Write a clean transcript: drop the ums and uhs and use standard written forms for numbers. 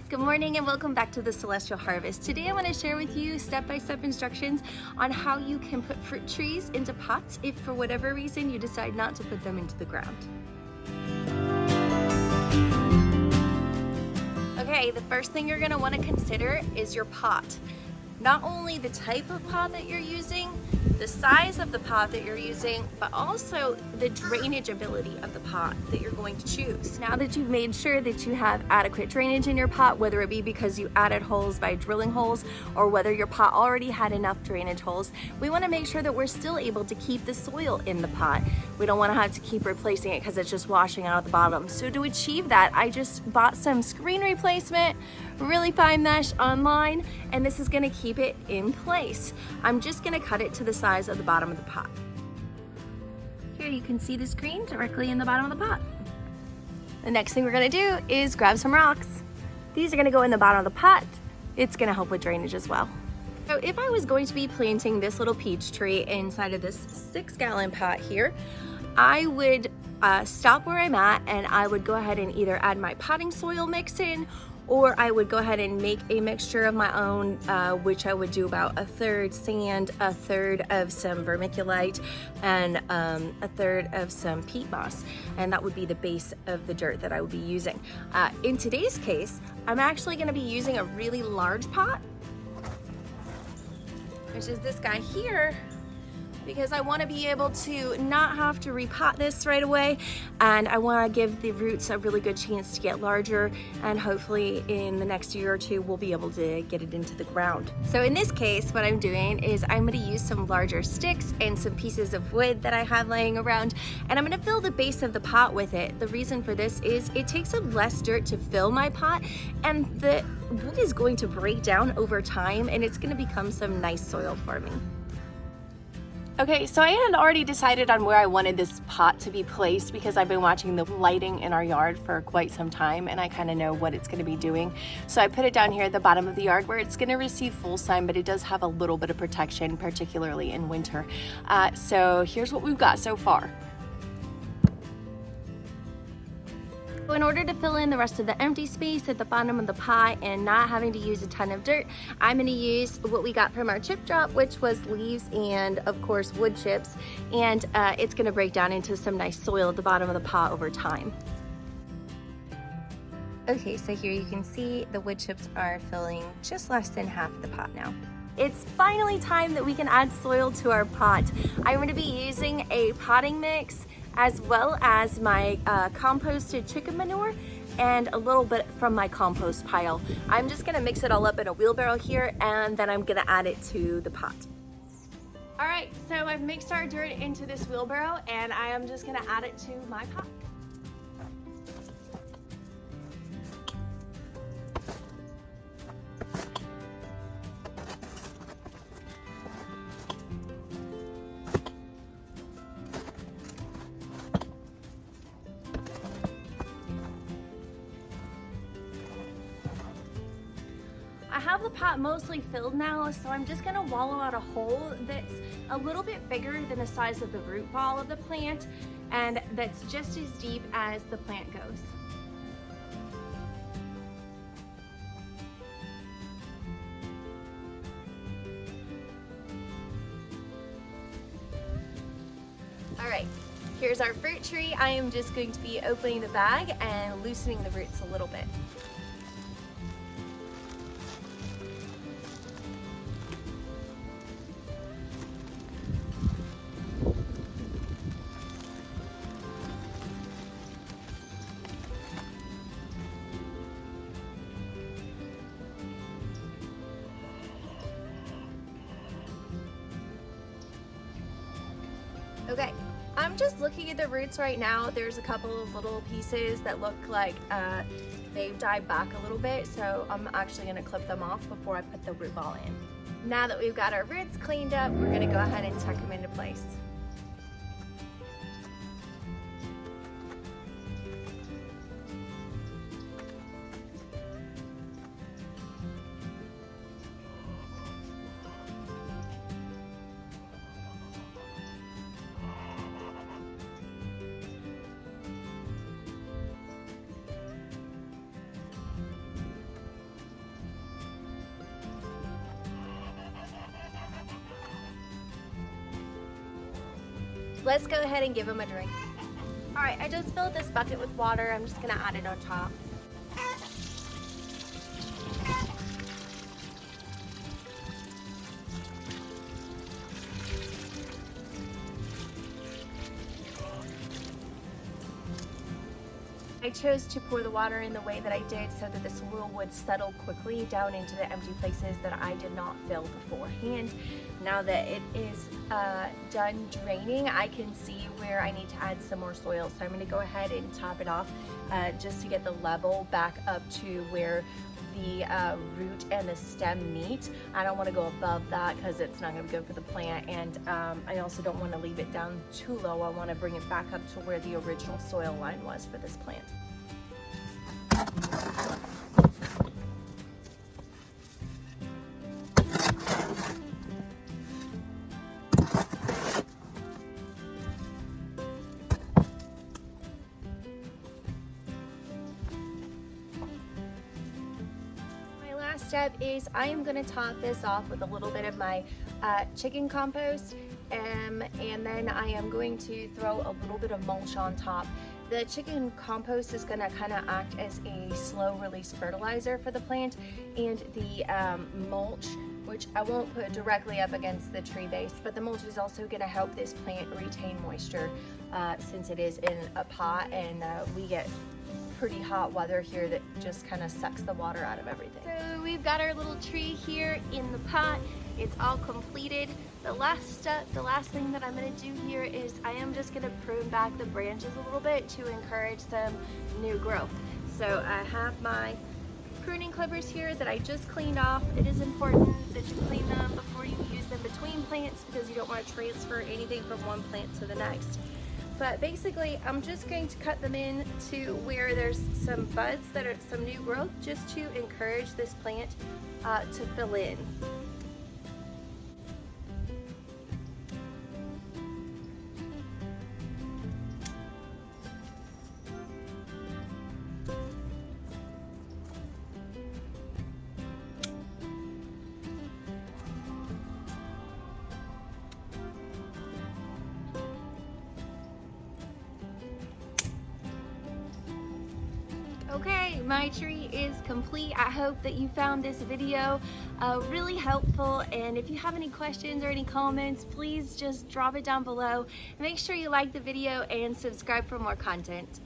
Good morning and welcome back to the Celestial Harvest. Today I want to share with you step-by-step instructions on how you can put fruit trees into pots if for whatever reason you decide not to put them into the ground. Okay, the first thing you're going to want to consider is your pot. Not only the type of pot that you're using, the size of the pot that you're using, but also the drainage ability of the pot that you're going to choose. Now that you've made sure that you have adequate drainage in your pot, whether it be because you added holes by drilling holes or whether your pot already had enough drainage holes, we want to make sure that we're still able to keep the soil in the pot. We don't want to have to keep replacing it because it's just washing out the bottom. So to achieve that, I just bought some screen replacement, really fine mesh online, and this is going to keep it in place. I'm just going to cut it to the size of the bottom of the pot. Here you can see the screen directly in the bottom of the pot. The next thing we're going to do is grab some rocks. These are going to go in the bottom of the pot. It's going to help with drainage as well. So if I was going to be planting this little peach tree inside of this 6-gallon pot here, I would stop where I'm at and I would go ahead and either add my potting soil mix in, or I would go ahead and make a mixture of my own, which I would do about 1/3 sand, 1/3 of some vermiculite, and 1/3 of some peat moss. And that would be the base of the dirt that I would be using. In today's case, I'm actually gonna be using a really large pot, which is this guy here, because I want to be able to not have to repot this right away, and I want to give the roots a really good chance to get larger, and hopefully in the next year or two we'll be able to get it into the ground. So in this case, what I'm doing is I'm going to use some larger sticks and some pieces of wood that I have laying around, and I'm going to fill the base of the pot with it. The reason for this is it takes up less dirt to fill my pot, and the wood is going to break down over time, and it's going to become some nice soil for me. Okay, so I had already decided on where I wanted this pot to be placed because I've been watching the lighting in our yard for quite some time and I kind of know what it's going to be doing. So I put it down here at the bottom of the yard where it's going to receive full sun, but it does have a little bit of protection, particularly in winter. So here's what we've got so far. In order to fill in the rest of the empty space at the bottom of the pot and not having to use a ton of dirt, I'm going to use what we got from our chip drop, which was leaves and of course wood chips, and it's going to break down into some nice soil at the bottom of the pot over time. Okay, so here you can see the wood chips are filling just less than half of the pot now. It's finally time that we can add soil to our pot. I'm going to be using a potting mix as well as my composted chicken manure and a little bit from my compost pile. I'm just gonna mix it all up in a wheelbarrow here, and then I'm gonna add it to the pot. All right, so I've mixed our dirt into this wheelbarrow and I am just gonna add it to my pot. I have the pot mostly filled now, so I'm just gonna wallow out a hole that's a little bit bigger than the size of the root ball of the plant, and that's just as deep as the plant goes. All right, here's our fruit tree. I am just going to be opening the bag and loosening the roots a little bit. Okay, I'm just looking at the roots right now. There's a couple of little pieces that look like they've died back a little bit, so I'm actually gonna clip them off before I put the root ball in. Now that we've got our roots cleaned up, we're gonna go ahead and tuck them into place. let's go ahead and give him a drink. All right, I just filled this bucket with water. I'm just gonna add it on top. I chose to pour the water in the way that I did so that the soil would settle quickly down into the empty places that I did not fill beforehand. Now that it is done draining, I can see where I need to add some more soil. So I'm going to go ahead and top it off just to get the level back up to where the root and the stem meet. I don't want to go above that because it's not going to be good for the plant, and I also don't want to leave it down too low. I want to bring it back up to where the original soil line was for this plant. Step is I am going to top this off with a little bit of my chicken compost, and then I am going to throw a little bit of mulch on top. The chicken compost is going to kind of act as a slow release fertilizer for the plant, and the mulch, which I won't put directly up against the tree base, but the mulch is also going to help this plant retain moisture since it is in a pot, and we get pretty hot weather here that just kind of sucks the water out of everything. So we've got our little tree here in the pot. It's all completed. The last step, the last thing that I'm going to do here is I am just going to prune back the branches a little bit to encourage some new growth. So I have my pruning clippers here that I just cleaned off. It is important that you clean them before you use them between plants because you don't want to transfer anything from one plant to the next. But basically, I'm just going to cut them in to where there's some buds that are some new growth, just to encourage this plant to fill in. Okay, my tree is complete. I hope that you found this video really helpful, and if you have any questions or any comments, please just drop it down below. Make sure you like the video and subscribe for more content.